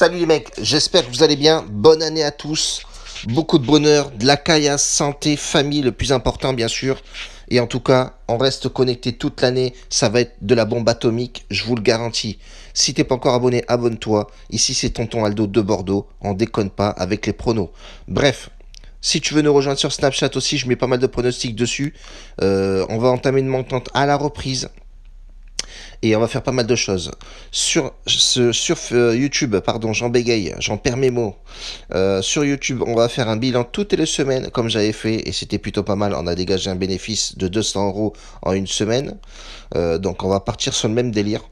Salut les mecs, j'espère que vous allez bien. Bonne année à tous. Beaucoup de bonheur, de la caillasse, santé, famille, le plus important bien sûr. Et en tout cas, on reste connecté toute l'année. Ça va être de la bombe atomique, je vous le garantis. Si t'es pas encore abonné, abonne-toi. Ici c'est Tonton Aldo de Bordeaux. On déconne pas avec les pronos. Bref. Si tu veux nous rejoindre sur Snapchat aussi, je mets pas mal de pronostics dessus. On va entamer une montante à la reprise et on va faire pas mal de choses. Sur YouTube, pardon, j'en bégaye, j'en perds mes mots. Sur YouTube, on va faire un bilan toutes les semaines, comme j'avais fait, et c'était plutôt pas mal. On a dégagé un bénéfice de 200 € en une semaine. Donc on va partir sur le même délire.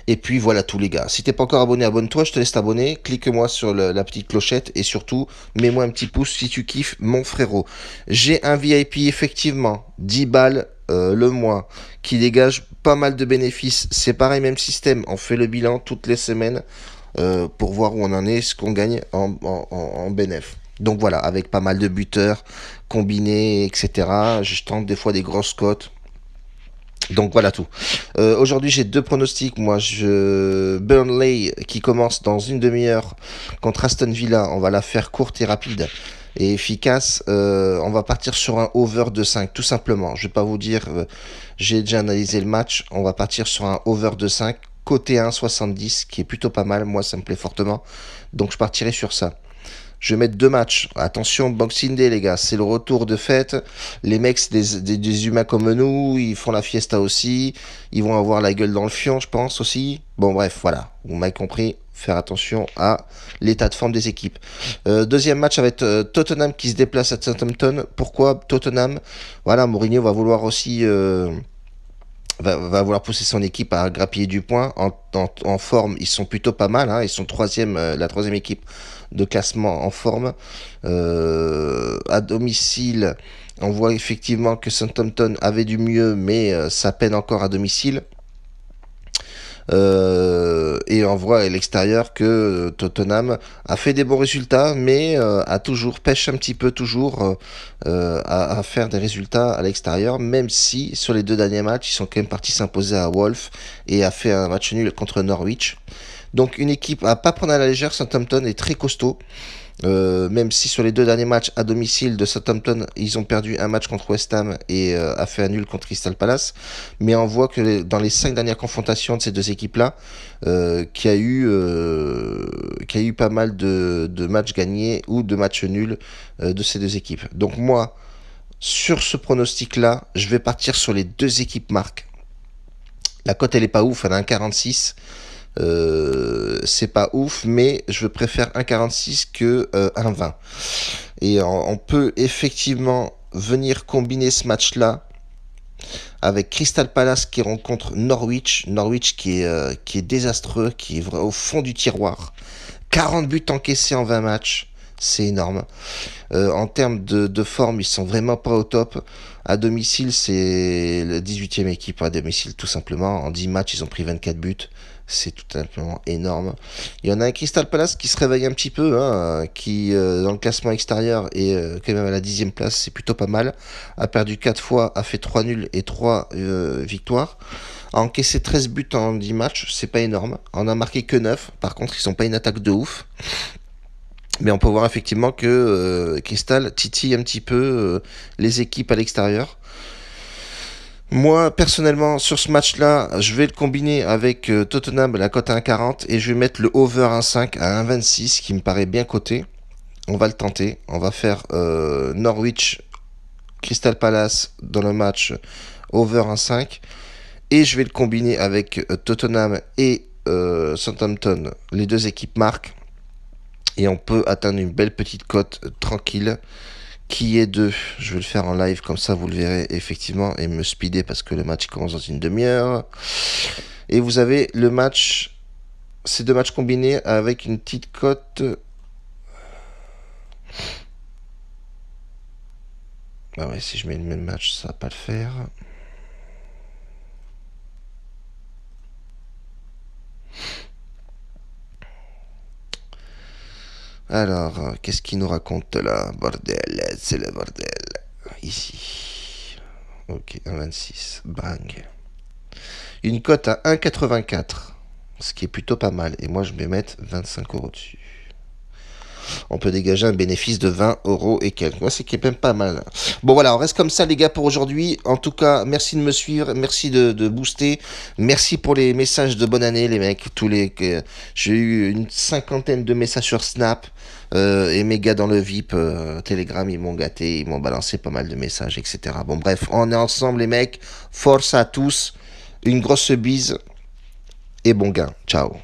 Et puis voilà tous les gars. Si t'es pas encore abonné, abonne-toi, je te laisse t'abonner. Clique-moi sur la petite clochette et surtout, mets-moi un petit pouce si tu kiffes mon frérot. J'ai un VIP effectivement, 10 balles le mois, qui dégage pas mal de bénéfices. C'est pareil, même système. On fait le bilan toutes les semaines pour voir où on en est, ce qu'on gagne en bénéf. Donc voilà, avec pas mal de buteurs, combinés, etc. Je tente des fois des grosses cotes. Donc voilà tout. Aujourd'hui j'ai deux pronostics. Burnley qui commence dans une demi-heure contre Aston Villa. On va la faire courte et rapide et efficace. On va partir sur un over de 5 tout simplement. Je vais pas vous dire, j'ai déjà analysé le match. On va partir sur un over de 5 côté 1,70 qui est plutôt pas mal. Moi ça me plaît fortement. Donc je partirai sur ça. Je vais mettre deux matchs. Attention, Boxing Day, les gars. C'est le retour de fête. Les mecs, c'est des humains comme nous. Ils font la fiesta aussi. Ils vont avoir la gueule dans le fion, je pense aussi. Bon, bref, voilà. Vous m'avez compris. Faire attention à l'état de forme des équipes. Deuxième match, ça va être Tottenham qui se déplace à Southampton. Pourquoi Tottenham? Voilà, Mourinho va vouloir aussi... va vouloir pousser son équipe à grappiller du point. En forme, ils sont plutôt pas mal. Hein. Ils sont la troisième équipe de classement en forme. À domicile, on voit effectivement que Southampton avait du mieux, mais ça peine encore à domicile. Et on voit à l'extérieur que Tottenham a fait des bons résultats, mais a toujours pêche un petit peu toujours à faire des résultats à l'extérieur, même si sur les deux derniers matchs, ils sont quand même partis s'imposer à Wolves et a fait un match nul contre Norwich. Donc une équipe à pas prendre à la légère. Southampton est très costaud. Même si sur les deux derniers matchs à domicile de Southampton, ils ont perdu un match contre West Ham et a fait un nul contre Crystal Palace. Mais on voit que dans les 5 dernières confrontations de ces deux équipes-là, qu'il y a eu pas mal de matchs gagnés ou de matchs nuls de ces deux équipes. Donc moi, sur ce pronostic-là, je vais partir sur les deux équipes marques. La cote, elle est pas ouf, elle a un 46. C'est pas ouf, mais je préfère 1,46 que 1,20. Et on peut effectivement venir combiner ce match-là avec Crystal Palace qui rencontre Norwich. Norwich qui est désastreux, qui est au fond du tiroir. 40 buts encaissés en 20 matchs. C'est énorme. En termes de forme, ils sont vraiment pas au top. À domicile, c'est la 18e équipe à domicile, tout simplement. En 10 matchs, ils ont pris 24 buts. C'est tout simplement énorme. Il y en a un Crystal Palace qui se réveille un petit peu, hein, qui dans le classement extérieur est quand même à la 10e place, c'est plutôt pas mal. A perdu 4 fois, a fait 3 nuls et 3 victoires. A encaissé 13 buts en 10 matchs, c'est pas énorme. On a marqué que 9, par contre ils sont pas une attaque de ouf. Mais on peut voir effectivement que Crystal titille un petit peu les équipes à l'extérieur. Moi, personnellement, sur ce match-là, je vais le combiner avec Tottenham, la cote à 1,40, et je vais mettre le over 1,5 à 1,26, qui me paraît bien coté. On va le tenter. On va faire Norwich, Crystal Palace dans le match over 1,5. Et je vais le combiner avec Tottenham et Southampton, les deux équipes marquent. Et on peut atteindre une belle petite cote tranquille qui est de... Je vais le faire en live, comme ça vous le verrez effectivement, et me speeder parce que le match commence dans une demi-heure. Et vous avez le match, ces deux matchs combinés avec une petite cote... Ah ouais, si je mets le même match, ça va pas le faire. Alors, qu'est-ce qu'il nous raconte là? Bordel, c'est le bordel. Ici. Ok, 1,26. Bang. Une cote à 1,84. ce qui est plutôt pas mal. Et moi, je vais mettre 25 euros dessus. On peut dégager un bénéfice de 20 euros et quelques. Moi, c'est quand même pas mal. Bon, voilà, on reste comme ça, les gars, pour aujourd'hui. En tout cas, merci de me suivre, merci de booster, merci pour les messages de bonne année, les mecs. J'ai eu une cinquantaine de messages sur Snap. Et mes gars dans le VIP, Telegram, ils m'ont gâté, ils m'ont balancé pas mal de messages, etc. Bon, bref, on est ensemble, les mecs. Force à tous. Une grosse bise et bon gain. Ciao.